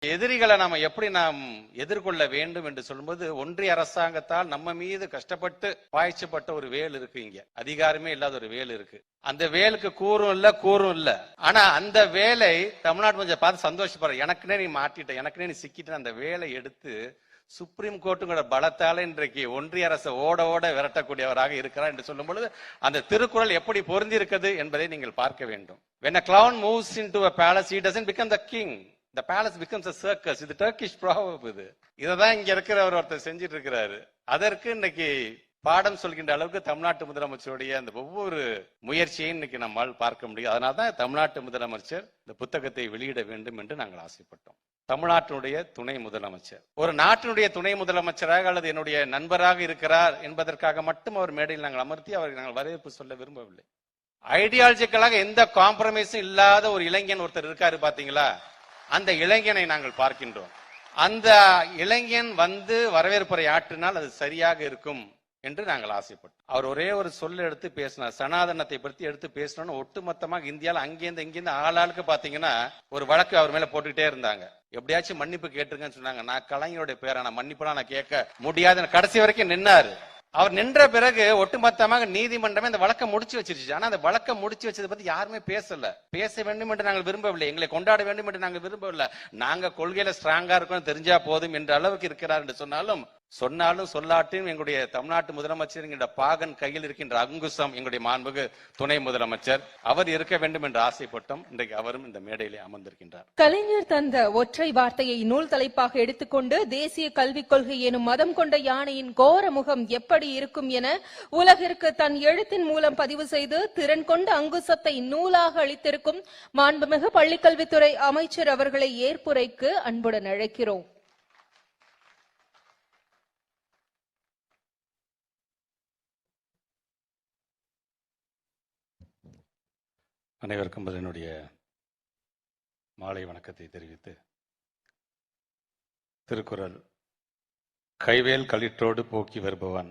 எதிரிகளை நாம எப்படி நாம் எதிர்கொள்ள வேண்டும் என்று சொல்லும்போது, ஒன்றிய அரசாங்கத்தால் நம்ம மீது கஷ்டப்பட்டு பாய்ச்சப்பட்ட ஒரு வேல் இருக்கு. இங்க அதிகாரமே இல்லாத ஒரு வேல் இருக்கு. அந்த வேலுக்கு கூறும் இல்ல. ஆனா அந்த வேலை தமிழ்நாட்டு கொஞ்சம் பார்த்து சந்தோஷப்படுற, எனக்குனே நீ மாட்டிட்ட, எனக்குனே நீ சிக்கிட்ட, அந்த வேலை எடுத்து சுப்ரீம் கோர்ட்டுங்கிற பலத்தால இன்றைக்கு ஒன்றிய அரசு ஓட விரட்டக்கூடியவராக இருக்கிறார் என்று சொல்லும் பொழுது அந்த திருக்குறள் எப்படி பொருந்தி இருக்குது என்பதை நீங்கள் பார்க்க வேண்டும். When a clown moves into a palace, he doesn't become the king. The palace becomes a circus. இது டர்க்கிஷ் proverb. இததான் இங்க இருக்கிறவர் ஒருத்தர் செஞ்சிட்டு இருக்கிறாரு. அதற்கு இன்னைக்கு பாடம் சொல்கின்ற அளவுக்கு தமிழ்நாட்டு முதலமைச்சருடைய அந்த ஒவ்வொரு முயற்சியை இன்னைக்கு நம்மால் பார்க்க முடியும். அதனால்தான் தமிழ்நாட்டு முதலமைச்சர் இந்த புத்தகத்தை வெளியிட வேண்டும் என்று நாங்கள் ஆசைப்பட்டோம். தமிழ்நாட்டினுடைய துணை முதலமைச்சர் ஒரு நாட்டினுடைய துணை முதலமைச்சராக அல்லது என்னுடைய நண்பராக இருக்கிறார் என்பதற்காக மட்டும் அவர் மேடையில் நாங்கள் அமர்த்தி அவருக்கு நாங்கள் வரவேற்பு சொல்ல விரும்பவில்லை. ஐடியாலஜிக்கலாக எந்த காம்ப்ரமைஸும் இல்லாத ஒரு இளைஞன் ஒருத்தர் இருக்காரு பாத்தீங்களா, அந்த இளைஞனை நாங்கள் பார்க்கின்றோம். அந்த இளைஞன் வந்து வரவேற்புரை ஆற்றினால் அது சரியாக இருக்கும் என்று நாங்கள் ஆசைப்பட்டோம். அவர் ஒரே ஒரு சொல்ல எடுத்து பேசினார், சனாதனத்தை பற்றி எடுத்து பேசணும்னு ஒட்டுமொத்தமாக இந்தியாவில் இங்கிருந்து ஆளாளுக்கு பாத்தீங்கன்னா ஒரு வழக்கு அவர் மேல போட்டுக்கிட்டே இருந்தாங்க. எப்படியாச்சும் மன்னிப்பு கேட்டுருங்கன்னு சொன்னாங்க. நான் கலைஞருடைய பேரான மன்னிப்புலாம் நான் கேட்க முடியாது, கடைசி வரைக்கும் நின்னாரு. அவர் நின்ற பிறகு ஒட்டுமொத்தமாக நீதிமன்றமே அந்த வழக்கை முடிச்சு வச்சிருச்சு. ஆனா அந்த வழக்கை முடிச்சு வச்சதை பத்தி யாருமே பேச வேண்டும் என்று நாங்கள் விரும்பவில்லை. எங்களை கொண்டாட வேண்டும் என்று நாங்கள் விரும்பவில்லை. நாங்க கொள்கையில ஸ்ட்ராங்கா இருக்கணும், தெரிஞ்சா போதும் என்ற அளவுக்கு இருக்கிறார் என்று சொன்னாலும் சொல்லாட்டும் எங்களுடைய தமிழ்நாட்டு முதலமைச்சர் எங்களுடைய பாகன் கையில் இருக்கின்ற அங்குசம் எங்களுடைய மாண்புக்கு துணை முதலமைச்சர் அவர் இருக்க வேண்டும் என்று ஆசைப்பட்டோம். இன்றைக்கு அவரும் இந்த மேடையிலே அமர்ந்திருக்கின்றார். கலைஞர் தந்த ஒற்றை வார்த்தையை நூல் தலைப்பாக எடுத்துக்கொண்டு தேசிய கல்விக் கொள்கை எனும் மதம் கொண்ட யானையின் கோர முகம் எப்படி இருக்கும் என உலகிற்கு தன் எழுத்தின் மூலம் பதிவு செய்து திறன் கொண்ட அங்குசத்தை நூலாக அளித்திருக்கும் மாண்புமிகு பள்ளிக்கல்வித்துறை அமைச்சர் அவர்களை ஏற்புரைக்கு அன்புடன் அழைக்கிறோம். அனைவருக்கும் என்னுடைய மாலை வணக்கத்தை தெரிவித்து, திருக்குறள் கைவேல் களிற்றோடு போக்கி வருபவன்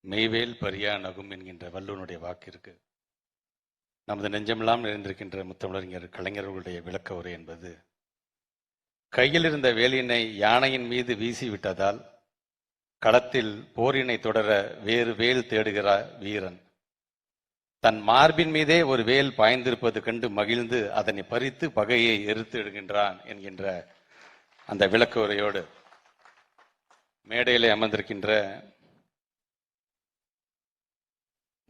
மெய்வேல் பரியா நகும் என்கின்ற வள்ளுவனுடைய வாக்கிற்கு நமது நெஞ்சமெல்லாம் நிறைந்திருக்கின்ற முத்தமிழறிஞர் கலைஞர்களுடைய விளக்க உரை என்பது, கையில் இருந்த வேலினை யானையின் மீது வீசிவிட்டதால் களத்தில் போரினை தொடர வேறு வேல் தேடுகிறார் வீரன், தன் மார்பின் மீதே ஒரு வேல் பாய்ந்திருப்பது கண்டு மகிழ்ந்து அதனை பறித்து பகையை எரித்து இடுகின்றான் என்கின்ற அந்த விளக்க உரையோடு மேடையிலே அமர்ந்திருக்கின்ற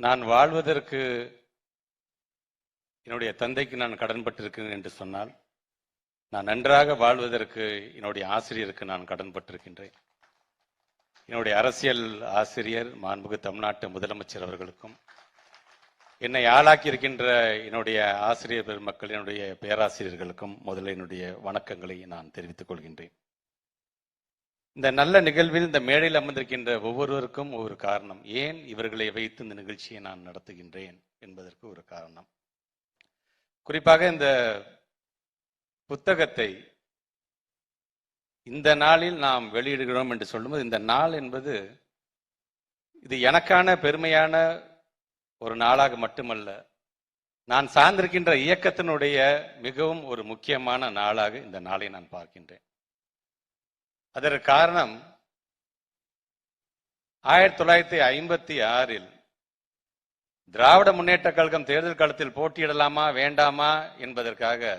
நான் வாழ்வதற்கு என்னுடைய தந்தைக்கு நான் கடன்பட்டிருக்கிறேன் என்று சொன்னால், நான் நன்றாக வாழ்வதற்கு என்னுடைய ஆசிரியருக்கு நான் கடன்பட்டிருக்கின்றேன். என்னுடைய அரசியல் ஆசிரியர் மாண்புமிகு தமிழ்நாட்டு முதலமைச்சர் அவர்களுக்கும், என்னை ஆளாக்கி இருக்கின்ற என்னுடைய ஆசிரியர் பெருமக்கள், என்னுடைய பேராசிரியர்களுக்கும் முதல்ல என்னுடைய வணக்கங்களை நான் தெரிவித்துக் கொள்கின்றேன். இந்த நல்ல நிகழ்வில் இந்த மேடையில் அமர்ந்திருக்கின்ற ஒவ்வொருவருக்கும் ஒரு காரணம், ஏன் இவர்களை வைத்து இந்த நிகழ்ச்சியை நான் நடத்துகின்றேன் என்பதற்கு ஒரு காரணம். குறிப்பாக இந்த புத்தகத்தை இந்த நாளில் நாம் வெளியிடுகிறோம் என்று சொல்லும்போது, இந்த நாள் என்பது இது எனக்கான பெருமையான ஒரு நாளாக மட்டுமல்ல, நான் சார்ந்திருக்கின்ற இயக்கத்தினுடைய மிகவும் ஒரு முக்கியமான நாளாக இந்த நாளை நான் பார்க்கின்றேன். அதற்கு காரணம் 1956 திராவிட முன்னேற்ற கழகம் தேர்தல் களத்தில் போட்டியிடலாமா வேண்டாமா என்பதற்காக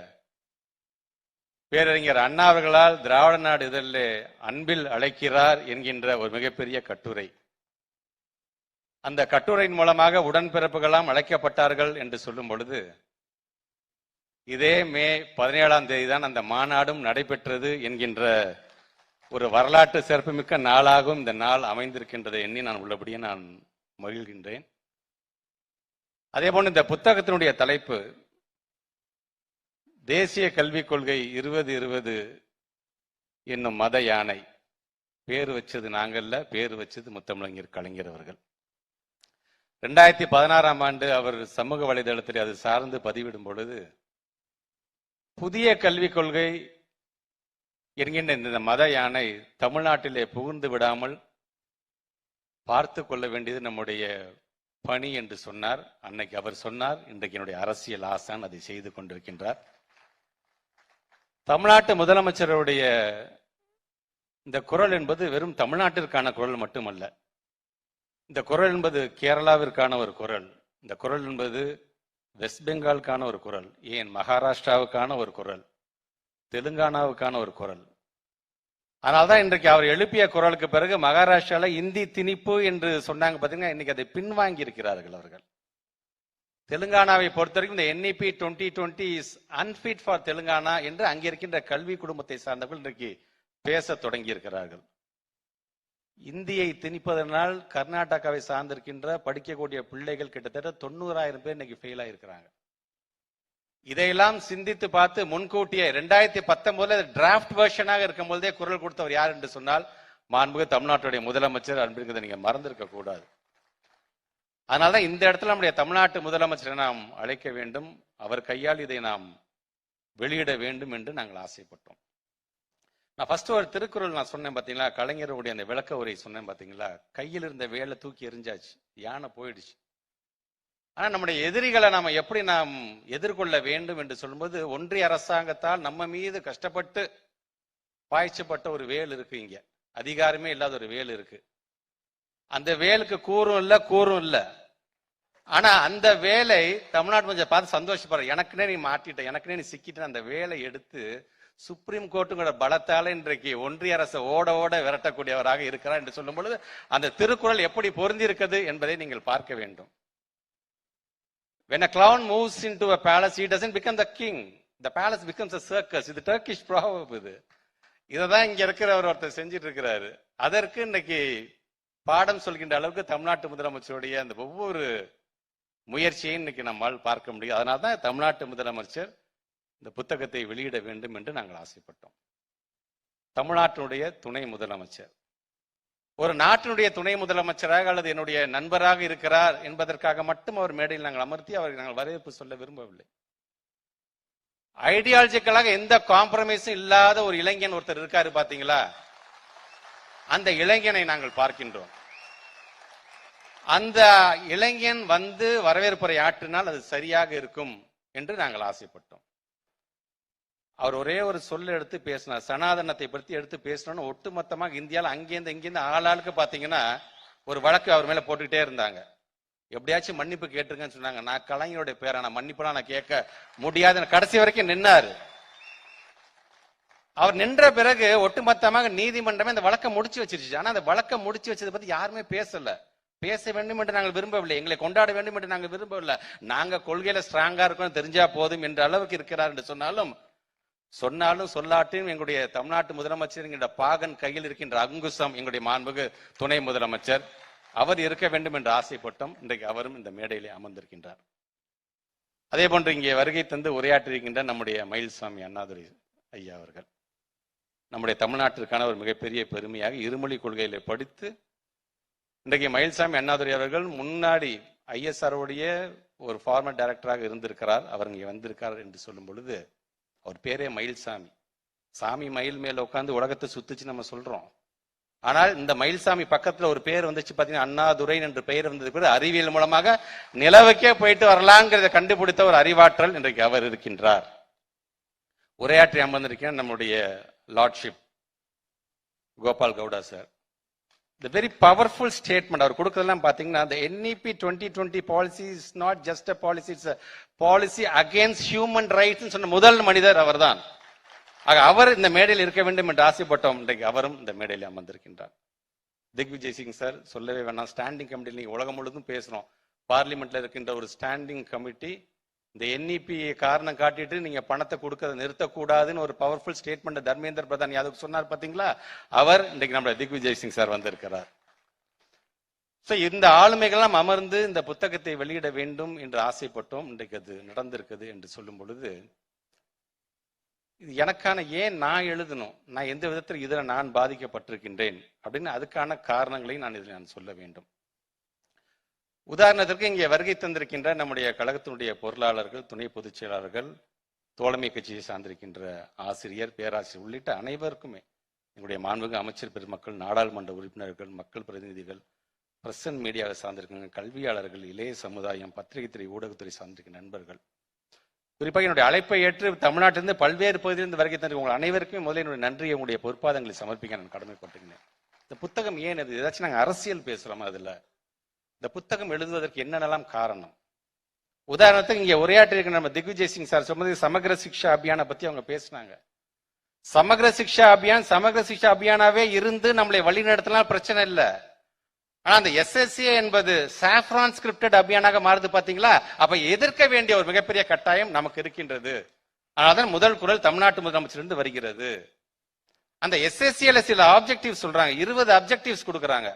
பேரறிஞர் அண்ணா அவர்களால் திராவிட நாடு இதழிலே அன்பில் அழைக்கிறார் என்கின்ற ஒரு மிகப்பெரிய கட்டுரை, அந்த கட்டுரையின் மூலமாக உடன்பிறப்புகளாம் அழைக்கப்பட்டார்கள் என்று சொல்லும் பொழுது, இதே மே 17 தான் அந்த மாநாடும் நடைபெற்றது என்கின்ற ஒரு வரலாற்று சிறப்புமிக்க நாளாகவும் இந்த நாள் அமைந்திருக்கின்றதை எண்ணி நான் உள்ளபடியே நான் மகிழ்கின்றேன். அதே போன்று இந்த புத்தகத்தினுடைய தலைப்பு தேசிய கல்விக் கொள்கை 2020 என்னும் மத யானை. பேர் வச்சது நாங்கள்ல, பேர் வச்சது முத்தமிழறிஞர் கலைஞர் அவர்கள். 2016 அவர் சமூக வலைதளத்தில் அது சார்ந்து பதிவிடும் பொழுது, புதிய கல்விக் கொள்கை என்கின்ற இந்த மத யானை தமிழ்நாட்டிலே புகுந்து விடாமல் பார்த்து கொள்ள வேண்டியது நம்முடைய பணி என்று சொன்னார். அன்னைக்கு அவர் சொன்னார், இன்றைக்கு என்னுடைய அரசியல் ஆசான் அதை செய்து கொண்டிருக்கின்றார். தமிழ்நாட்டு முதலமைச்சருடைய இந்த குரல் என்பது வெறும் தமிழ்நாட்டிற்கான குரல் மட்டுமல்ல. இந்த குரல் என்பது கேரளாவிற்கான ஒரு குரல். இந்த குரல் என்பது வெஸ்ட் பெங்காலுக்கான ஒரு குரல், ஏன் மகாராஷ்டிராவுக்கான ஒரு குரல், தெலுங்கானாவுக்கான ஒரு குரல். அதனால்தான் இன்றைக்கு அவர் எழுப்பிய குரலுக்கு பிறகு மகாராஷ்டிரால இந்தி திணிப்பு என்று சொன்னாங்க பாத்தீங்கன்னா, இன்னைக்கு அதை பின்வாங்கி இருக்கிறார்கள் அவர்கள். தெலுங்கானாவை பொறுத்தவரைக்கும் இந்த NEP 2020 is unfit for Telangana என்று அங்கே இருக்கின்ற கல்வி குடும்பத்தை சார்ந்தவர்கள் இன்றைக்கு பேச தொடங்கி இருக்கிறார்கள். இந்தியை திணிப்பதனால் கர்நாடகாவை சார்ந்திருக்கின்ற படிக்கக்கூடிய பிள்ளைகள் கிட்டத்தட்ட 90,000 பேர் இன்னைக்கு ஃபெயில் ஆயிருக்கிறாங்க. இதையெல்லாம் சிந்தித்து பார்த்து முன்கூட்டியே 2019 டிராப்ட் வெர்ஷனாக இருக்கும் போதே குரல் கொடுத்தவர் யார் என்று சொன்னால் மாண்புமிகு தமிழ்நாட்டுடைய முதலமைச்சர் அப்படிங்கிறத நீங்க மறந்திருக்க கூடாது. அதனாலதான் இந்த இடத்துல நம்முடைய தமிழ்நாட்டு முதலமைச்சரை நாம் அழைக்க வேண்டும், அவர் கையால் இதை நாம் வெளியிட வேண்டும் என்று நாங்கள் ஆசைப்பட்டோம். நான் ஃபர்ஸ்ட் ஒரு திருக்குறள் நான் சொன்னேன் பாத்தீங்களா, கலைஞருடைய அந்த விளக்க உரை சொன்னேன் பாத்தீங்களா, கையில் இருந்த வேலை தூக்கி எரிஞ்சாச்சு, யானை போயிடுச்சு. ஆனா நம்முடைய எதிரிகளை நாம எப்படி நாம் எதிர்கொள்ள வேண்டும் என்று சொல்லும்போது, ஒன்றிய அரசாங்கத்தால் நம்ம மீது கஷ்டப்பட்டு பாய்ச்சப்பட்ட ஒரு வேல் இருக்கு, இங்க அதிகாரமே இல்லாத ஒரு வேல் இருக்கு. அந்த வேலுக்கு கூறும் இல்ல. ஆனா அந்த வேலை தமிழ்நாட்டு கொஞ்சம் பார்த்து சந்தோஷப்படுற, எனக்குனே நீ மாட்டிட்ட, எனக்குனே நீ சிக்கிட்ட, அந்த வேலை எடுத்து சுப்ரீம் கோர்ட்டுங்கிற பலத்தால இன்றைக்கு ஒன்றிய அரசு ஓட விரட்டக்கூடியவராக இருக்கிறார் என்று சொல்லும் பொழுது அந்த திருக்குறள் எப்படி பொருந்தி இருக்குது என்பதை நீங்கள் பார்க்க வேண்டும். When a clown moves into a palace, he doesn't become the king. The palace becomes a circus. இது டர்க்கிஷ் proverb. இததான் இங்க இருக்கிறவர் ஒருத்தர் செஞ்சிட்டு இருக்கிறாரு. அதற்கு இன்னைக்கு பாடம் சொல்கின்ற அளவுக்கு தமிழ்நாட்டு முதலமைச்சருடைய அந்த ஒவ்வொரு முயற்சியை இன்னைக்கு நம்மால் பார்க்க முடியும். அதனால்தான் தமிழ்நாட்டு முதலமைச்சர் இந்த புத்தகத்தை வெளியிட வேண்டும் என்று நாங்கள் ஆசைப்பட்டோம். தமிழ்நாட்டினுடைய துணை முதலமைச்சர் ஒரு நாட்டினுடைய துணை முதலமைச்சராக அல்லது என்னுடைய நண்பராக இருக்கிறார் என்பதற்காக மட்டும் அவர் மேடையில் நாங்கள் அமர்த்தி அவருக்கு நாங்கள் வரவேற்பு சொல்ல விரும்பவில்லை. ஐடியாலஜிக்கலாக எந்த காம்ப்ரமைஸும் இல்லாத ஒரு இளைஞன் ஒருத்தர் இருக்காரு பாத்தீங்களா, அந்த இளைஞனை நாங்கள் பார்க்கின்றோம். அந்த இளைஞன் வந்து வரவேற்புரை ஆற்றினால் அது சரியாக இருக்கும் என்று நாங்கள் ஆசைப்பட்டோம். அவர் ஒரே ஒரு சொல்ல எடுத்து பேசினார், சனாதனத்தை பற்றி எடுத்து பேசணும்னு ஒட்டுமொத்தமாக இந்தியாவில் இங்கிருந்து ஆளாளுக்கு பாத்தீங்கன்னா ஒரு வழக்கு அவர் மேல போட்டுக்கிட்டே இருந்தாங்க. எப்படியாச்சும் மன்னிப்பு கேட்டுருங்கன்னு சொன்னாங்க. நான் கலைஞருடைய பேரை நான் மன்னிப்புலாம் நான் கேட்க முடியாதுன்னு கடைசி வரைக்கும் நின்னாரு. அவர் நின்ற பிறகு ஒட்டுமொத்தமாக நீதிமன்றமே அந்த வழக்கை முடிச்சு வச்சிருச்சு. ஆனா அந்த வழக்கை முடிச்சு வச்சதை பத்தி யாருமே பேச வேண்டும் என்று நாங்கள் விரும்பவில்லை, எங்களை கொண்டாட வேண்டும் என்று நாங்கள் விரும்பவில்லை. நாங்க கொள்கையில ஸ்ட்ராங்கா இருக்கோம் தெரிஞ்சா போதும் என்ற அளவுக்கு இருக்கிறார் என்று சொன்னாலும் சொல்லாட்டும் எங்களுடைய தமிழ்நாட்டு முதலமைச்சர் எங்களுடைய பாகன் கையில் இருக்கின்ற அங்குசம் எங்களுடைய மாண்புமிகு துணை முதலமைச்சர் அவர் இருக்க வேண்டும் என்று ஆசைப்பட்டோம். இன்றைக்கு அவரும் இந்த மேடையிலே அமர்ந்திருக்கின்றார். அதே போன்று இங்கே வருகை தந்து உரையாற்றிருக்கின்ற நம்முடைய மயில்சாமி அண்ணாதுரை ஐயா அவர்கள் நம்முடைய தமிழ்நாட்டிற்கான ஒரு மிகப்பெரிய பெருமையாக இருமொழி கொள்கையில படித்து இன்றைக்கு மயில்சாமி அண்ணாதுரை அவர்கள் முன்னாடி ISR உடைய ஒரு ஃபார்மர் டைரக்டராக இருந்திருக்கிறார். அவர் இங்கே வந்திருக்கார் என்று சொல்லும் பொழுது அவர் பேரே மயில்சாமி. சாமி மயில் மேல உட்காந்து உலகத்தை சுத்துச்சு நம்ம சொல்றோம். ஆனால் இந்த மயில்சாமி பக்கத்துல ஒரு பேர் வந்துச்சு பாத்தீங்கன்னா, அண்ணாதுரை என்று பெயர் வந்தது கூட அறிவியல் மூலமாக நிலவுக்கே போயிட்டு வரலாங்கிறத கண்டுபிடித்த ஒரு அறிவாற்றல் இன்றைக்கு அவர் இருக்கின்றார். உரையாற்றி அமர்ந்திருக்கிற நம்முடைய lordship Gopal Gowda sir, the very powerful statement அவர் கொடுக்கிறதெல்லாம் பாத்தீங்கன்னா, the NEP 2020 policy is not just a policy, it's a policy against human rights சொன்ன முதல் மனிதர் அவர்தான். அவர் இந்த மேடையில் இருக்க வேண்டும் என்று ஆசைப்பட்டோம். இன்றைக்கு அவரும் இந்த மேடையில் அமர்ந்திருக்கின்றார். திக்விஜய் சிங் சார் சொல்லவே வேணாம், ஸ்டாண்டிங் கமிட்டியில் நீங்க உலகம் முழுவதும் பேசுறோம். பார்லிமெண்ட்ல இருக்கின்ற ஒரு ஸ்டாண்டிங் கமிட்டி இந்த NEP காரணம் காட்டிட்டு நீங்க பணத்தை கொடுக்கறத நிறுத்தக்கூடாதுன்னு ஒரு பவர்ஃபுல் ஸ்டேட்மெண்ட் தர்மேந்திர பிரதான் யாதவ் சொன்னார் பாத்தீங்களா, அவர் இன்றைக்கு நம்ம திக்விஜய் சிங் சார் வந்திருக்கிறார். சோ இந்த ஆளுமைகள்லாம் அமர்ந்து இந்த புத்தகத்தை வெளியிட வேண்டும் என்று ஆசைப்பட்டோம். இன்றைக்கு அது நடந்திருக்குது என்று சொல்லும் பொழுது, இது எனக்கான ஏன் நான் எழுதணும், நான் எந்த விதத்தில் இதுல நான் பாதிக்கப்பட்டிருக்கின்றேன் அப்படின்னு அதுக்கான காரணங்களை நான் இதில் நான் சொல்ல வேண்டும். உதாரணத்திற்கு இங்கே வருகை தந்திருக்கின்ற நம்முடைய கழகத்தினுடைய பொருளாளர்கள், துணை பொதுச் செயலாளர்கள், தோழமை கட்சியை சார்ந்திருக்கின்ற ஆசிரியர், பேராசிரியர் உள்ளிட்ட அனைவருக்குமே, எங்களுடைய மாண்புமிகு அமைச்சர் பெருமக்கள், நாடாளுமன்ற உறுப்பினர்கள், மக்கள் பிரதிநிதிகள், பிரஸ் அண்ட் மீடியாவை சார்ந்திருக்கின்ற கல்வியாளர்கள், இளைய சமுதாயம், பத்திரிகை துறை, ஊடகத்துறை சார்ந்திருக்கின்ற நண்பர்கள், குறிப்பாக என்னுடைய அழைப்பை ஏற்று தமிழ்நாட்டிலிருந்து பல்வேறு பகுதியிலிருந்து வருகை தந்து உங்கள் அனைவருக்குமே முதல்ல என்னுடைய நன்றியை உங்களுடைய பொறுப்பாதங்களை சமர்ப்பிக்க நான் கடமைப்பட்டுகிறேன். இந்த புத்தகம் ஏன் அது ஏதாச்சும் நாங்கள் அரசியல் பேசுறோமா? அதுல இந்த புத்தகம் எழுதுவதற்கு என்னென்னலாம் காரணம்? உதாரணத்துக்கு இங்க உரையாற்றி இருக்க நம்ம திக்விஜய் சிங் சார் சொன்னது சமக்ர சிக்ஷா அபியானை பத்தி அவங்க பேசினாங்க. சமக்ர சிக்ஷா அபியானாவே இருந்து நம்மளை வழி நடத்தினால் பிரச்சனை இல்லை. ஆனா அந்த எஸ்எஸ்ஏ என்பது சாஃப்ரான் ஸ்கிரிப்டட் அபியானாக மாறுது பாத்தீங்களா? அப்ப எதிர்க்க வேண்டிய ஒரு மிகப்பெரிய கட்டாயம் நமக்கு இருக்கின்றது. அதனால்தான் முதல் குரல் தமிழ்நாட்டு முதலமைச்சர் வருகிறது. அந்த எஸ்எஸ்சில சில ஆப்ஜெக்டிவ் சொல்றாங்க, 20 அப்ஜெக்டிவ்ஸ் கொடுக்கறாங்க.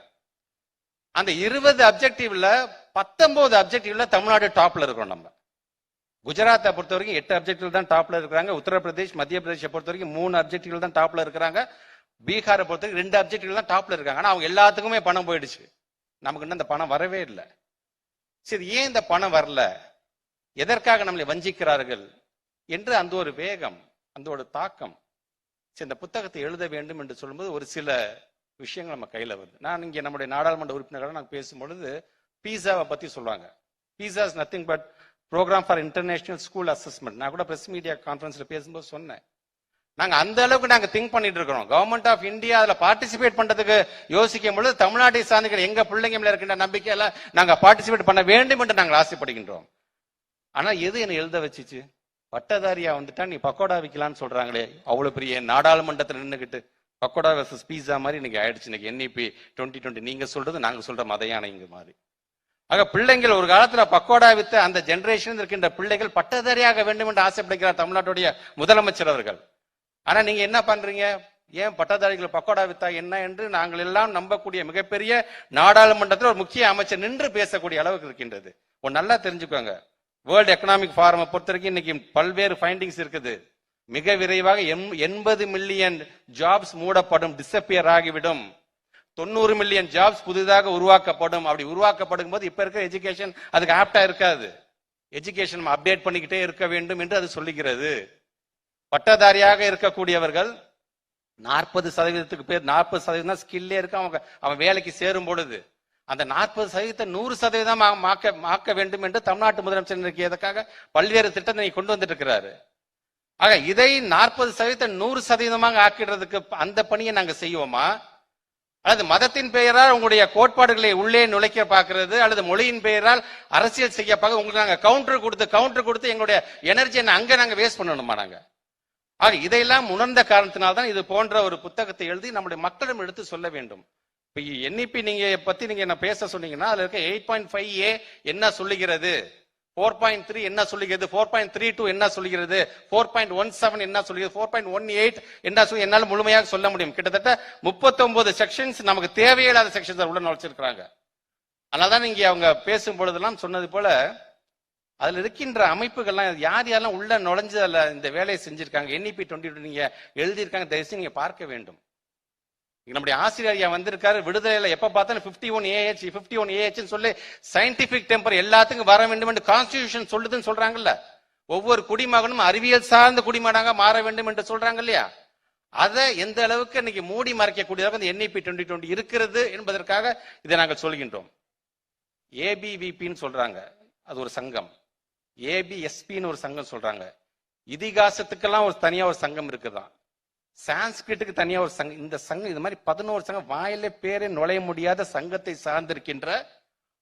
அந்த 20 அப்ஜெக்டிவ்ல 19 அப்ஜெக்டிவ்ல தமிழ்நாடு டாப்ல இருக்கோம். நம்ம குஜராத்தை பொறுத்த வரைக்கும் 8 அப்ஜெக்டிவ் தான் டாப்ல இருக்காங்க. உத்தரப்பிரதேஷ் மத்திய பிரதேச பொறுத்த வரைக்கும் 3 அப்ஜெக்டிவ் தான் டாப்ல இருக்காங்க. பீகாரை பொறுத்த வரைக்கும் 2 அப்ஜெக்டிவ் தான் டாப்ல இருக்காங்க. ஆனா அவங்க எல்லாத்துக்குமே பணம் போயிடுச்சு. நமக்கு இன்னும் இந்த பணம் வரவே இல்லை. சரி, ஏன் இந்த பணம் வரல, எதற்காக நம்மளை வஞ்சிக்கிறார்கள் என்று அந்த ஒரு வேகம், அந்த ஒரு தாக்கம். இந்த புத்தகத்தை எழுத வேண்டும் என்று சொல்லும்போது ஒரு சில விஷயங்கள் நம்ம கையில வருது. நான் இங்க நம்முடைய நாடாளுமன்ற உறுப்பினர்கள் நாங்கள் பேசும்பொழுது பீஸாவை பத்தி சொல்லுவாங்க. PISA is nothing but programme for international school assessment. நான் கூட பிரஸ் மீடியா கான்ஃபரன்ஸ்ல பேசும்போது சொன்னேன், நாங்க அந்த அளவுக்கு நாங்க திங்க் பண்ணிட்டு இருக்கிறோம். கவர்மெண்ட் ஆஃப் இந்தியா அதுல பார்ட்டிசிபேட் பண்றதுக்கு யோசிக்கும் பொழுது தமிழ்நாட்டை சார்ந்த எங்க பிள்ளைங்க மேல இருக்கின்ற நம்பிக்கையில நாங்க பார்ட்டிசிபேட் பண்ண வேண்டும் என்று நாங்கள் ஆசைப்படுகின்றோம். ஆனா எது என்ன எழுத வச்சுச்சு? பட்டதாரியா வந்துட்டா நீ பக்கோடா விற்கலான்னு சொல்றாங்களே, அவ்வளவு பெரிய நாடாளுமன்றத்தில் நின்றுகிட்டு பக்கோடா வெர்சஸ் பீஸா மாதிரி இன்னைக்கு ஆயிடுச்சு. இன்னைக்கு NEP 2020 நீங்க சொல்றது நாங்க சொல்ற மதையான இங்க மாதிரி. ஆக பிள்ளைங்கள் ஒரு காலத்துல பக்கோடா வித்த அந்த ஜெனரேஷன் இருக்கின்ற பிள்ளைகள் பட்டதாரியாக வேண்டும் என்று ஆசைப்படுகிறார் தமிழ்நாட்டுடைய முதலமைச்சர் அவர்கள். ஆனா நீங்க என்ன பண்றீங்க? ஏன் பட்டதாரிகள் பக்கோடா வித்தா என்ன என்று நாங்கள் எல்லாம் நம்பக்கூடிய மிகப்பெரிய நாடாளுமன்றத்தில் ஒரு முக்கிய அமைச்சர் நின்று பேசக்கூடிய அளவுக்கு இருக்கின்றது. நல்லா தெரிஞ்சுக்கோங்க, வேர்ல்டு எக்கனாமிக் ஃபாரமை பொறுத்த வரைக்கும் இன்னைக்கு பல்வேறு ஃபைண்டிங்ஸ் இருக்குது. மிக விரைவாக 80 மில்லியன் ஜாப்ஸ் மூடப்படும், டிசப்பியர் ஆகிவிடும். 90 மில்லியன் ஜாப்ஸ் புதிதாக உருவாக்கப்படும். அப்படி உருவாக்கப்படும் போது இப்ப இருக்கிற எஜுகேஷன் அதுக்கு ஆப்டா இருக்காது. எஜுகேஷன் அப்டேட் பண்ணிக்கிட்டே இருக்க வேண்டும் என்று அது சொல்லுகிறது. பட்டதாரியாக இருக்கக்கூடியவர்கள் 40% பேர் 40% தான் ஸ்கில்லே இருக்கு. அவன் வேலைக்கு சேரும் பொழுது அந்த 40% 100% ஆக்க வேண்டும் என்று தமிழ்நாட்டு முதலமைச்சர் எதற்காக பல்வேறு திட்டத்தை கொண்டு வந்துட்டு இருக்கிறாரு. ஆக இதை 40% 100% ஆக்கிடுறதுக்கு அந்த பணியை நாங்க செய்வோமா? அல்லது மதத்தின் பெயரால் உங்களுடைய கோட்பாடுகளை உள்ளே நுழைக்க பார்க்கிறது, அல்லது மொழியின் பெயரால் அரசியல் செய்ய பார்க்க உங்களுக்கு நாங்க கவுண்டர் கொடுத்து எங்களுடைய எனர்ஜியை அங்க நாங்க வேஸ்ட் பண்ணணுமா? நாங்க ஆக இதையெல்லாம் உணர்ந்த காரணத்தினால்தான் இது போன்ற ஒரு புத்தகத்தை எழுதி நம்முடைய மக்களிடம் எடுத்து சொல்ல வேண்டும். இப்ப NEP நீங்க பத்தி நீங்க என்ன பேச சொன்னீங்கன்னா அதுல இருக்க 8.5A என்ன சொல்லுகிறது, 4.3 என்ன சொல்லுகிறது, 4.32 என்ன சொல்லுகிறது, 4.17 என்ன சொல்லுகிறது, 4.18 என்ன சொல்லி என்னால முழுமையாக சொல்ல முடியும். கிட்டத்தட்ட 39 செக்ஷன்ஸ் நமக்கு தேவையில்லாத செக்ஷன்ஸ் உள்ள நுழைச்சிருக்கிறாங்க. அதனாலதான் இங்க அவங்க பேசும் பொழுதெல்லாம் சொன்னது போல அதுல இருக்கின்ற அமைப்புகள்லாம் யார் யாரெல்லாம் உள்ள நுழைஞ்சு அதுல இந்த வேலையை செஞ்சிருக்காங்க, NEP 2020 நீங்க எழுதியிருக்காங்க, தயவுசெய்து நீங்க பார்க்க வேண்டும். நம்முடைய ஆசிரியர் வந்திருக்காரு, விடுதலையில எப்ப பார்த்தாலும் 51AH சொல்லி சயின்டிபிக் டெம்பர் எல்லாத்துக்கும் வர வேண்டும் என்று கான்ஸ்டிடியூஷன் சொல்லுதுன்னு சொல்றாங்கல்ல. ஒவ்வொரு குடிமகனும் அறிவியல் சார்ந்த குடிமகனாக மாற வேண்டும் என்று சொல்றாங்க இல்லையா? அதை எந்த அளவுக்கு இன்னைக்கு மூடி மறைக்கக்கூடியதாக இந்த NEP 2020 இருக்கிறது என்பதற்காக இதை நாங்கள் சொல்கின்றோம். ABVPன்னு சொல்றாங்க, அது ஒரு சங்கம். ABSPன்னு ஒரு சங்கம் சொல்றாங்க. இதிகாசத்துக்கெல்லாம் ஒரு தனியா ஒரு சங்கம் இருக்குதான். சான்ஸ்கிரிட்டுக்கு தனியா ஒரு சங்கம். இந்த சங்கம் இது மாதிரி 11 சங்கம் வாயிலே பேரே நுழைய முடியாத சங்கத்தை சார்ந்திருக்கின்ற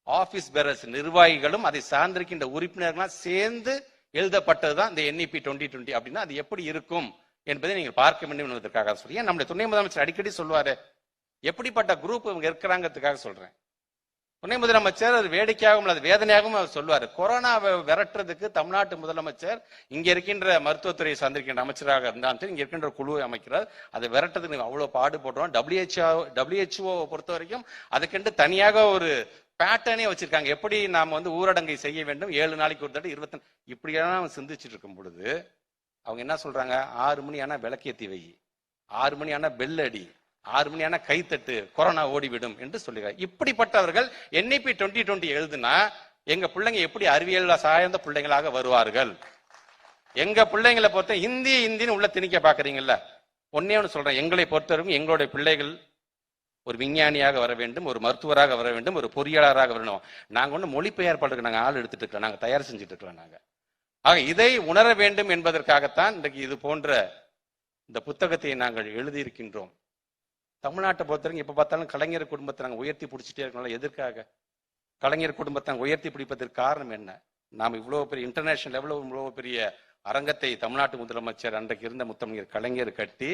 ஆபீஸ் பேரர்ஸ் நிர்வாகிகளும் அதை சார்ந்திருக்கின்ற உறுப்பினர்களும் சேர்ந்து எழுதப்பட்டதுதான் இந்த NEP 2020. அப்படின்னா அது எப்படி இருக்கும் என்பதை நீங்கள் பார்க்க வேண்டும் என்பதற்காக சொல்றேன். நம்முடைய துணை முதலமைச்சர் அடிக்கடி சொல்லுவாரு, எப்படிப்பட்ட குரூப் இவங்க இருக்கிறாங்கிறதுக்காக சொல்றேன். துணை முதலமைச்சர் அது வேடிக்கையாகவும் அது வேதனையாகவும் அவர் சொல்லுவார். கொரோனாவை விரட்டுறதுக்கு தமிழ்நாட்டு முதலமைச்சர் இங்க இருக்கின்ற மருத்துவத்துறையை சார்ந்திருக்கின்ற அமைச்சராக இருந்தாலும் இங்க இருக்கின்ற குழுவை அமைக்கிறார். அதை விரட்டுறதுக்கு அவ்வளவு பாடுபடுறோம். WHO பொறுத்த வரைக்கும் அதுக்கென்று தனியாக ஒரு பேட்டர்னே வச்சிருக்காங்க. எப்படி நாம ஊரடங்கை செய்ய வேண்டும், 7 நாளைக்கு ஒரு தடவை 20 இப்படியெல்லாம் சிந்திச்சுட்டு இருக்கும் பொழுது அவங்க என்ன சொல்றாங்க, 6 மணி ஆனா விளக்கேத்தி வை, 6 மணி ஆனா பெல் அடி, 6 மணி ஆனா கைத்தட்டு, கொரோனா ஓடிவிடும் என்று சொல்லுகிறார். இப்படிப்பட்டவர்கள் NEP 2020 எழுதுனா எங்க பிள்ளைங்க எப்படி அறிவியல் சார்ந்த பிள்ளைங்களாக வருவார்கள்? எங்க பிள்ளைங்களை பொறுத்த இந்தின்னு உள்ள திணிக்க பாக்குறீங்கல்ல. ஒன்னே ஒன்று சொல்றேன், எங்களை பொறுத்தவரைக்கும் எங்களுடைய பிள்ளைகள் ஒரு விஞ்ஞானியாக வர வேண்டும், ஒரு மருத்துவராக வர வேண்டும், ஒரு பொறியாளராக வரணும். நாங்க மொழிபெயர்ப்பாளருக்கு நாங்க ஆள் எடுத்துட்டு இருக்கிறோம், நாங்க தயார் செஞ்சுட்டு இருக்கிறோம். நாங்க ஆக இதை உணர வேண்டும் என்பதற்காகத்தான் இன்றைக்கு இது போன்ற இந்த புத்தகத்தை நாங்கள் எழுதியிருக்கின்றோம். தமிழ்நாட்டை பொறுத்தவரைக்கும் எப்ப பார்த்தாலும் கலைஞர் குடும்பத்தை நாங்கள் உயர்த்தி பிடிச்சிட்டே இருக்கோம். எதற்காக கலைஞர் குடும்பத்தை நாங்கள் உயர்த்தி பிடிப்பதற்கு காரணம் என்ன? நாம் இவ்வளவு பெரிய இன்டர்நேஷனல் லெவலில் இவ்வளவு பெரிய அரங்கத்தை தமிழ்நாட்டு முதலமைச்சர் அன்றைக்கு இருந்த முத்தமிழர் கலைஞர் கட்டி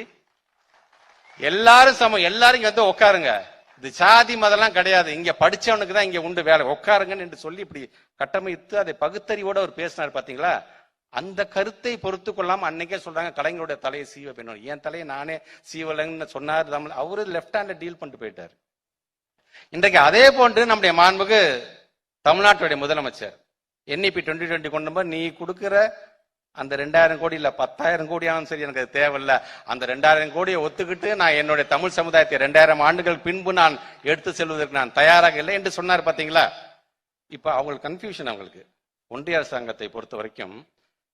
எல்லாரும் சமம், எல்லாரும் இங்க வந்து உட்காருங்க, இது சாதி மதம்லாம் கிடையாது, இங்க படிச்சவனுக்கு தான் இங்க உண்டு வேலை, உட்காருங்கன்னு என்று சொல்லி இப்படி கட்டமைத்து அதை பகுத்தறிவோட அவர் பேசினார். பாத்தீங்களா? அந்த கருத்தை பொறுத்து கொள்ளாம அன்னைக்கே சொல்றாங்க கலைஞருடைய தலையை சீவ வேணும். என் தலையை நானே சீவலன்னு சொன்னார். அவரு லெப்ட் ஹேண்ட்ல டீல் பண்ணிட்டு போயிட்டாரு. இன்றைக்கு அதே போன்று நம்முடைய மாண்புக்கு தமிழ்நாட்டுடைய முதலமைச்சர் NEP 2020 கொண்டு நீ கொடுக்கிற அந்த 2000 கோடி இல்ல 10,000 கோடியாலும் சரி, எனக்கு அது தேவையில்ல, அந்த 2000 கோடியை ஒத்துக்கிட்டு நான் என்னுடைய தமிழ் சமுதாயத்தை 2000 ஆண்டுகள் பின்பு நான் எடுத்து செல்வதற்கு நான் தயாராக இல்லை என்று சொன்னார். பாத்தீங்களா? இப்ப அவங்களுக்கு கன்ஃபியூஷன். அவங்களுக்கு ஒன்றிய அரசாங்கத்தை பொறுத்த வரைக்கும்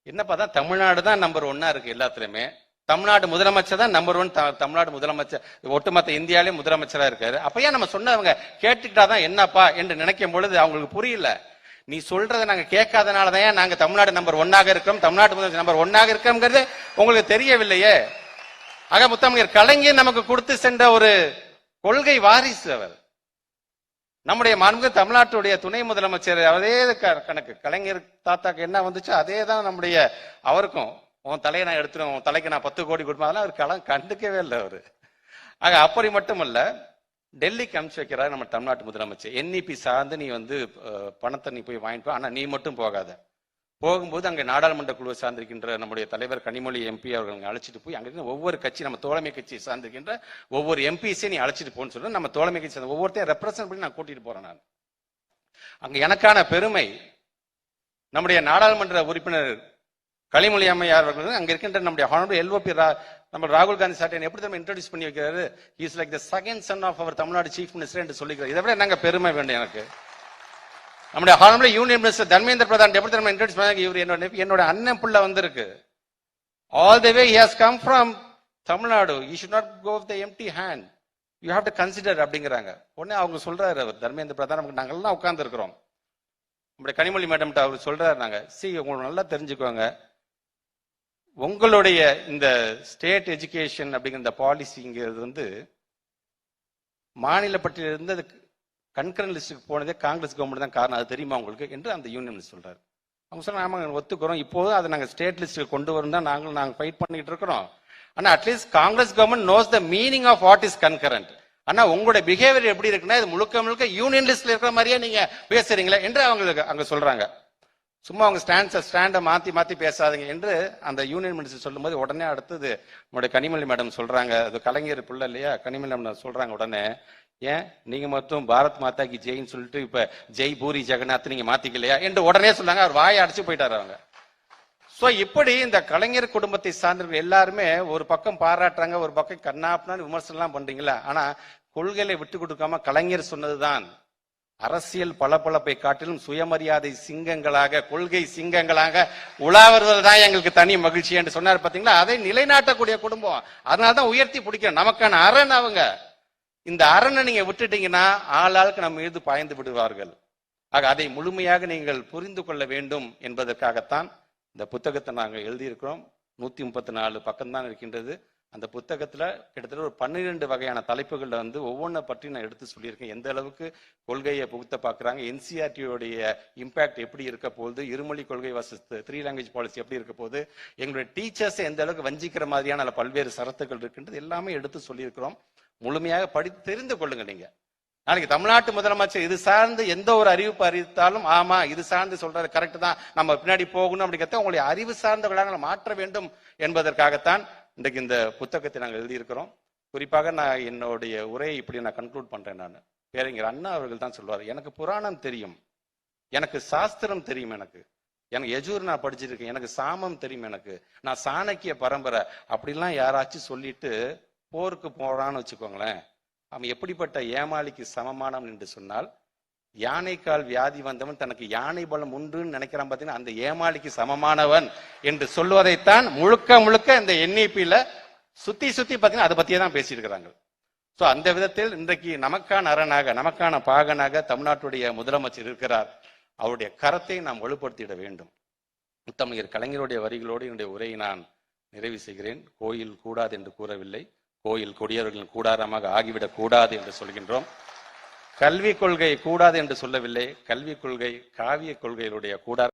என்னப்பா தான் தமிழ்நாடு தான் நம்பர் 1 இருக்கு எல்லாத்துலயுமே. தமிழ்நாடு முதலமைச்சர் தான் நம்பர் 1. தமிழ்நாடு முதலமைச்சர் ஒட்டுமொத்த இந்தியாவிலே முதலமைச்சரா இருக்காரு. அப்ப நம்ம சொன்னவங்க கேட்டுக்கிட்டாதான் என்னப்பா என்று நினைக்கும் பொழுது அவங்களுக்கு புரியல. நீ சொல்றதை நாங்க கேட்காதனாலதான் நாங்க தமிழ்நாடு நம்பர் 1 இருக்கிறோம், தமிழ்நாடு முதலமைச்சர் நம்பர் 1 இருக்கிறோம்ங்கிறது உங்களுக்கு தெரியவில்லையே. ஆக முத்தமிழர் கலைஞர் நமக்கு கொடுத்து சென்ற ஒரு கொள்கை வாரிசு அவர். நம்முடைய மாண்பு தமிழ்நாட்டுடைய துணை முதலமைச்சர் அதே கணக்கு. கலைஞர் தாத்தாக்கு என்ன வந்துச்சு அதே தான் நம்முடைய அவருக்கும். உன் தலையை நான் எடுத்துருவேன், உன் தலைக்கு நான் 10 கோடி கொடுப்பேன், அதெல்லாம் அவர் கண்டுக்கவே இல்லை அவரு. ஆக அப்படி மட்டுமல்ல, டெல்லிக்கு அனுப்பிச்சு வைக்கிறார் நம்ம தமிழ்நாட்டு முதலமைச்சர். NEP சார்ந்து நீ வந்து பணத்தை நீ போய் வாங்கிட்டு, ஆனா நீ மட்டும் போகாத. போகும்போது அங்கே நாடாளுமன்ற குழுவை சார்ந்திருக்கின்ற நம்முடைய தலைவர் கனிமொழி MP அவர்கள் அழைச்சிட்டு போய் அங்க இருக்க ஒவ்வொரு கட்சி, நம்ம தோழமை கட்சியை சார்ந்திருக்கின்ற ஒவ்வொரு MPஸையும் நீ அழைச்சிட்டு போன்னு சொல்லி நம்ம தோழமை கட்சி சார்ந்த ஒவ்வொருத்தையும் ரெப்ரசன்ட் பண்ணி நான் கூட்டிட்டு போறேன். நான் அங்க எனக்கான பெருமை நம்முடைய நாடாளுமன்ற உறுப்பினர் கனிமொழி அம்மையார் அவர்கள் அங்க இருக்கின்ற நம்முடைய ஹானரபிள் LOP நம்ம ராகுல் காந்தி சார் எப்படி நம்ம இன்ட்ரோடியூஸ் பண்ணி வைக்கிறாரு. Is like the second son of our Tamil Nadu chief minister என்று சொல்லிக்கிறார். இதை விட என்னங்க பெருமை வேண்டும் எனக்கு? நம்முடைய honourable union minister Dharmendra Pradhan எப்படி நம்ம இன்ட்ரோடியூஸ் பண்ணி, இவர் என்னோட அண்ணன் புள்ள வந்திருக்கு. All the way he has come from Tamil Nadu. You should not go with the empty hand, you have to consider அப்படிங்கிறாங்க. உடனே அவங்க சொல்றாரு அவர் தர்மேந்திர பிரதான், நமக்கு நாங்கெல்லாம் உட்கார்ந்து இருக்கிறோம். நம்முடைய கனிமொழி மேடம் அவர் சொல்றாரு, நாங்க உங்களுக்கு நல்லா தெரிஞ்சுக்கோங்க, உங்களுடைய இந்த ஸ்டேட் எஜுகேஷன் அப்படிங்கிற இந்த பாலிசிங்கிறது வந்து மாநில பட்டியலிருந்து அது கன்கரண்ட் லிஸ்டுக்கு போனதே காங்கிரஸ் கவர்மெண்ட் தான் காரணம், அது தெரியுமா உங்களுக்கு என்று அந்த யூனியன் மினிஸ்டர் சொல்றாரு. அவங்க சொல்ல ஆமாங்க ஒத்துக்கிறோம், இப்போது அதை நாங்கள் ஸ்டேட் லிஸ்ட்டுக்கு கொண்டு வரும் தான் நாங்கள் ஃபைட் பண்ணிட்டு இருக்கிறோம். ஆனா at least Congress government knows the meaning of what is concurrent. ஆனா உங்களுடைய பிஹேவியர் எப்படி இருக்குன்னா இது முழுக்க முழுக்க யூனியன் லிஸ்ட்ல இருக்கிற மாதிரியே நீங்க பேசுறீங்களே என்று அவங்களுக்கு அங்க சொல்றாங்க. சும்மா அவங்க ஸ்டாண்டை மாத்தி பேசாதீங்க என்று அந்த யூனியன் மினிஸ்டர் சொல்லும் போது உடனே அடுத்தது நம்முடைய கனிமொழி மேடம் சொல்றாங்க, அது கலைஞர் பிள்ளை இல்லையா, கனிமொழி மேடம் சொல்றாங்க உடனே, ஏன் நீங்க மட்டும் பாரத் மாதா கி ஜெயின்னு சொல்லிட்டு இப்ப ஜெய் பூரி ஜெகநாத் நீங்க மாத்திக்கலையா என்று உடனே சொன்னாங்க. அவர் வாயை அடிச்சு போயிட்டாரு அவங்க. சோ இப்படி இந்த கலைஞர் குடும்பத்தை சார்ந்த எல்லாருமே ஒரு பக்கம் பாராட்டுறாங்க, ஒரு பக்கம் கண்ணாப்னான்னு விமர்சனம் எல்லாம் பண்றீங்களா, ஆனா கொள்கையை விட்டு கொடுக்காம கலைஞர் சொன்னதுதான் அரசியல் பளபளப்பை காட்டிலும் சுயமரியாதை சிங்கங்களாக, கொள்கை சிங்கங்களாக உலாவருவதுதான் எங்களுக்கு தனி மகிழ்ச்சி என்று சொன்னார். பாத்தீங்களா? அதை நிலைநாட்டக்கூடிய குடும்பம், அதனாலதான் உயர்த்தி பிடிக்கணும். நமக்கான அரண் அவங்க. இந்த அரணை நீங்க விட்டுட்டீங்கன்னா ஆளாளுக்கு நம்ம மீது பாய்ந்து விடுவார்கள். ஆக அதை முழுமையாக நீங்கள் புரிந்து கொள்ள வேண்டும் என்பதற்காகத்தான் இந்த புத்தகத்தை நாங்கள் எழுதியிருக்கிறோம். 134 பக்கம் தான் இருக்கின்றது. அந்த புத்தகத்துல கிட்டத்தட்ட ஒரு 12 வகையான தலைப்புகள்ல வந்து ஒவ்வொன்றை பற்றி நான் எடுத்து சொல்லியிருக்கேன். எந்த அளவுக்கு கொள்கையை புகுத்த பாக்குறாங்க, NCERT-யோடைய இம்பாக்ட் எப்படி இருக்க போகுது, இருமொழி கொள்கை வர்சஸ் 3 லாங்குவேஜ் பாலிசி எப்படி இருக்க போகுது, எங்களுடைய டீச்சர்ஸ் எந்த அளவுக்கு வஞ்சிக்கிற மாதிரியான பல்வேறு சரத்துக்கள் இருக்கின்றது எல்லாமே எடுத்து சொல்லியிருக்கிறோம். முழுமையாக படித்து தெரிந்து கொள்ளுங்க. நீங்க நாளைக்கு தமிழ்நாட்டு முதலமைச்சர் இது சார்ந்து எந்த ஒரு அறிவிப்பு அறிவித்தாலும் ஆமா இது சார்ந்து சொல்றது கரெக்ட் தான், நம்ம பின்னாடி போகணும் அப்படிங்கிறத உங்களுடைய அறிவு சார்ந்த விழாங்களை மாற்ற வேண்டும் என்பதற்காகத்தான் இன்றைக்கு இந்த புத்தகத்தை நாங்கள் எழுதியிருக்கிறோம். குறிப்பாக நான் என்னுடைய உரையை இப்படி நான் கன்க்ளூட் பண்றேன். நான் பேரறிஞர் அண்ணா அவர்கள் தான் சொல்வார், எனக்கு புராணம் தெரியும், எனக்கு சாஸ்திரம் தெரியும், எனக்கு யஜூர் நான் படிச்சிருக்கேன், எனக்கு சாமம் தெரியும், எனக்கு நான் சாணக்கிய பரம்பரை அப்படிலாம் யாராச்சும் சொல்லிட்டு போருக்கு போறான்னு வச்சுக்கோங்களேன், அவன் எப்படிப்பட்ட ஏமாளிக்கு சமமானவன் என்று சொன்னால், யானைக்கால் வியாதி வந்தவன் தனக்கு யானை பலம் உண்டுன்னு நினைக்கிறான் பாத்தீங்கன்னா அந்த ஏமாளிக்கு சமமானவன் என்று சொல்வதைத்தான் முழுக்க முழுக்க இந்த NEP-ல சுத்தி பாத்தீங்கன்னா அதை பத்தியே தான் பேசியிருக்கிறாங்க. சோ அந்த விதத்தில் இன்றைக்கு நமக்கான அரணாக, நமக்கான பாகனாக தமிழ்நாட்டுடைய முதலமைச்சர் இருக்கிறார். அவருடைய கரத்தை நாம் வலுப்படுத்திட வேண்டும். முத்தமிழர் கலைஞருடைய வரிகளோடு என்னுடைய உரையை நான் நிறைவு செய்கிறேன். கோயில் கூடாது என்று கூறவில்லை, கோயில் கொடியவர்களின் கூடாரமாக ஆகிவிடக் கூடாது என்று சொல்கின்றோம். கல்விக் கொள்கை கூடாது என்று சொல்லவில்லை, கல்விக் கொள்கை காவிய கொள்கைகளுடைய கூடார